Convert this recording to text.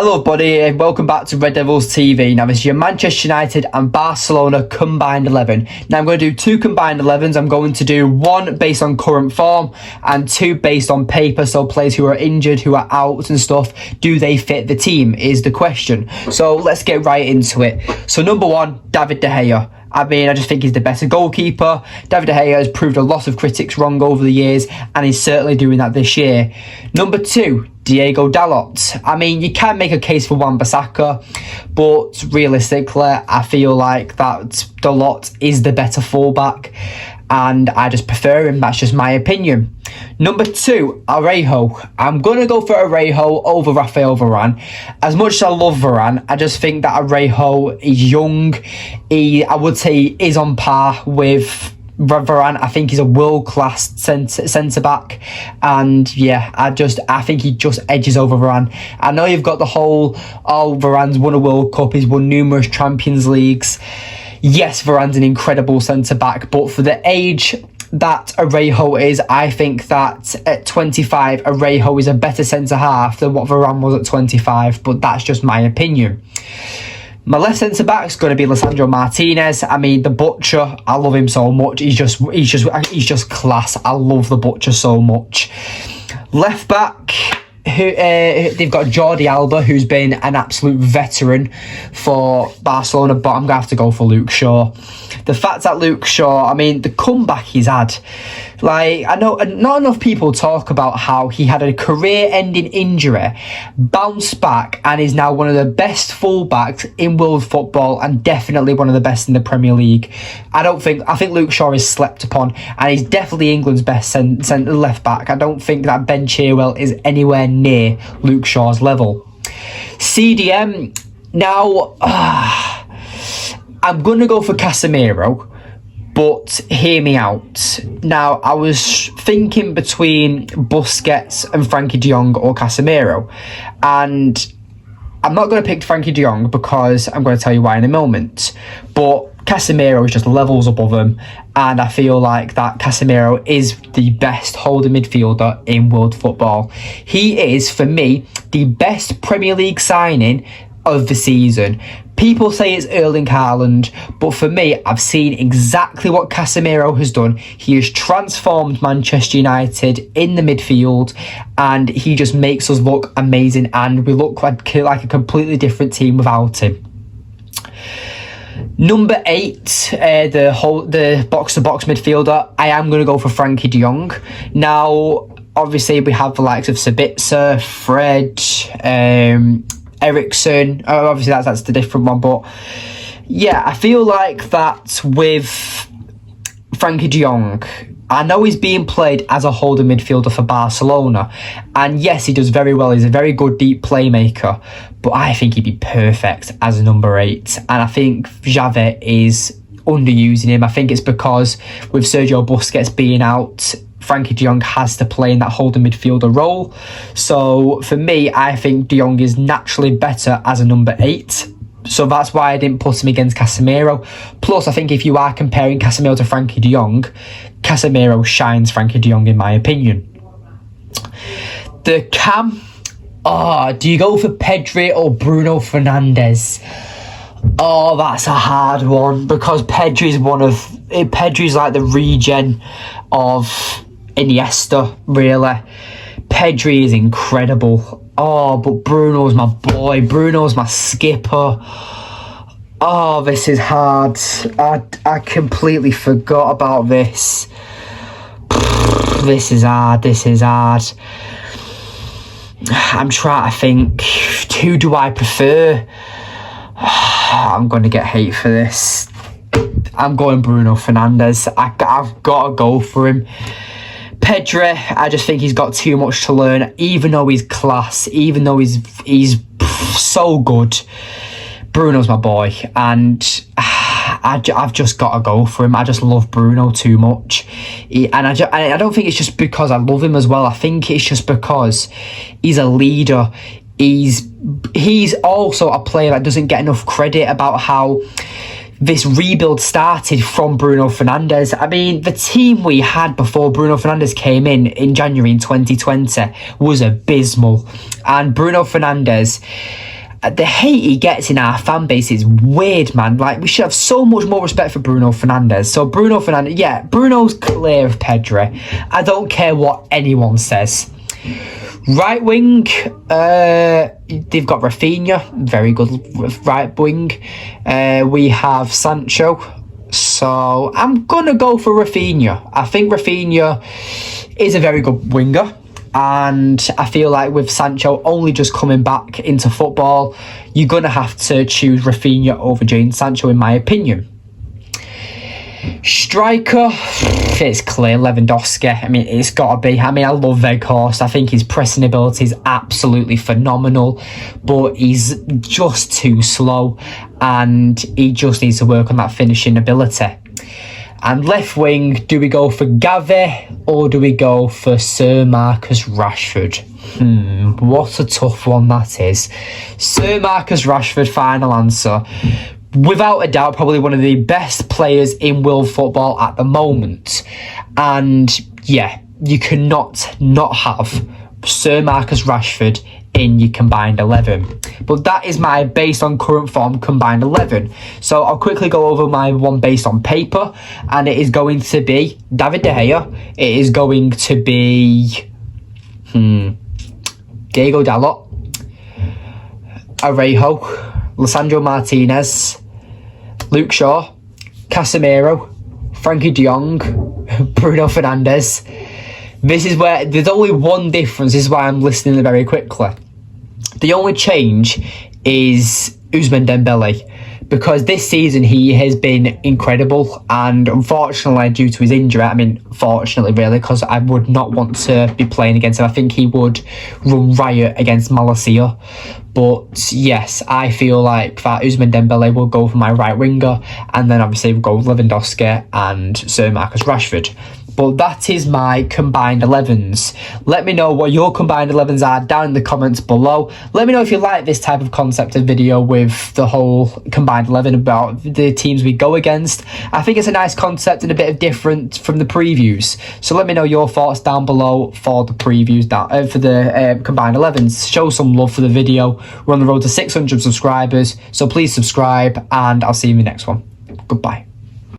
Hello buddy, and welcome back to Red Devils TV. Now this is your Manchester United and Barcelona combined 11. Now I'm going to do two combined 11s. I'm going to do one based on current form and two based on paper, so players who are injured, who are out and stuff. Do they fit the team is the question. So let's get right into it. So number one, David De Gea. I just think he's the best goalkeeper. David De Gea has proved a lot of critics wrong over the years, and he's certainly doing that this year. Number two, Diego Dalot. You can make a case for Wan-Bissaka, but realistically, I feel like that Dalot is the better fullback, and I just prefer him. That's just my opinion. Number two, Arejo. I'm going to go for Arejo over Rafael Varane. As much as I love Varane, I just think that Arejo is young. I would say is on par with Varane. I think he's a world-class centre-back. And yeah, I think he just edges over Varane. I know you've got the whole, Varane's won a World Cup, he's won numerous Champions Leagues. Yes, Varane's an incredible centre-back, but for the age that Arejo is, I think that at 25, Arejo is a better centre-half than what Varane was at 25, but that's just my opinion. My left centre-back is going to be Lisandro Martinez. The Butcher, I love him so much. He's just class. I love the Butcher so much. Left back, they've got Jordi Alba, who's been an absolute veteran for Barcelona, but I'm going to have to go for Luke Shaw. The fact that Luke Shaw, the comeback he's had, I know not enough people talk about how he had a career-ending injury, bounced back, and is now one of the best fullbacks in world football, and definitely one of the best in the Premier League. I think Luke Shaw is slept upon, and he's definitely England's best centre left back. I don't think that Ben Chilwell is anywhere near Luke Shaw's level. CDM, now I'm going to go for Casemiro, but hear me out. Now, I was thinking between Busquets and Frankie de Jong or Casemiro, and I'm not going to pick Frankie de Jong because I'm going to tell you why in a moment, but Casemiro is just levels above him, and I feel like that Casemiro is the best holding midfielder in world football. He is, for me, the best Premier League signing of the season. People say it's Erling Haaland, but for me, I've seen exactly what Casemiro has done. He has transformed Manchester United in the midfield, and he just makes us look amazing, and we look like a completely different team without him. Number 8, the box-to-box midfielder, I am going to go for Frankie de Jong. Now, obviously, we have the likes of Sabitzer, Fred, Ericsson. Obviously that's the different one, but yeah, I feel like that with Frankie de Jong, I know he's being played as a holding midfielder for Barcelona, and yes, he does very well. He's a very good deep playmaker, but I think he'd be perfect as a number 8, and I think Xavi is underusing him. I think it's because with Sergio Busquets being out, Frankie de Jong has to play in that holding midfielder role. So for me, I think de Jong is naturally better as a number 8. So that's why I didn't put him against Casemiro. Plus, I think if you are comparing Casemiro to Frankie de Jong, Casemiro shines Frankie de Jong in my opinion. The cam, do you go for Pedri or Bruno Fernandes? Oh, that's a hard one, because Pedri's like the regen of Iniesta, really. Pedri is incredible. But Bruno's my boy. Bruno's my skipper. This is hard. I completely forgot about this. This is hard. I'm trying to think. Who do I prefer? I'm going to get hate for this. I'm going Bruno Fernandes. I've got to go for him. Pedri, I just think he's got too much to learn, even though he's class, even though he's so good. Bruno's my boy, and I've just got to go for him. I just love Bruno too much, and I don't think it's just because I love him as well. I think it's just because he's a leader. He's also a player that doesn't get enough credit about how this rebuild started from Bruno Fernandes. I mean, the team we had before Bruno Fernandes came in January in 2020 was abysmal. And Bruno Fernandes, the hate he gets in our fan base is weird, man. Like, we should have so much more respect for Bruno Fernandes. So Bruno Fernandes, yeah, Bruno's clear of Pedri. I don't care what anyone says. Right wing, they've got Rafinha, very good right wing. We have Sancho, so I'm gonna go for Rafinha. I think Rafinha is a very good winger, and I feel like with Sancho only just coming back into football, you're gonna have to choose Rafinha over Jadon Sancho, in my opinion. Striker, it's clear, Lewandowski. I mean, it's got to be. I mean, I love Weghorst. I think his pressing ability is absolutely phenomenal, but he's just too slow, and he just needs to work on that finishing ability. And left wing, do we go for Gavi or do we go for Sir Marcus Rashford? What a tough one that is. Sir Marcus Rashford, final answer. Without a doubt, probably one of the best players in world football at the moment. And yeah, you cannot not have Sir Marcus Rashford in your combined 11. But that is my based on current form combined 11. So I'll quickly go over my one based on paper, and it is going to be David De Gea. It is going to be Diego Dalot, Arejo, Lisandro Martinez, Luke Shaw, Casemiro, Frankie de Jong, Bruno Fernandes. This is where there's only one difference. This is why I'm listing it very quickly. The only change is Ousmane Dembele, because this season he has been incredible, and unfortunately due to his injury, I mean fortunately really, because I would not want to be playing against him. I think he would run riot against Malacia. But yes, I feel like that Ousmane Dembele will go for my right winger, and then obviously we'll go Lewandowski and Sir Marcus Rashford. But that is my combined 11s. Let me know what your combined 11s are down in the comments below. Let me know if you like this type of concept of video with the whole combined 11 about the teams we go against. I think it's a nice concept and a bit of different from the previews. So let me know your thoughts down below for the previews, for the combined 11s. Show some love for the video. We're on the road to 600 subscribers, so please subscribe, and I'll see you in the next one. Goodbye.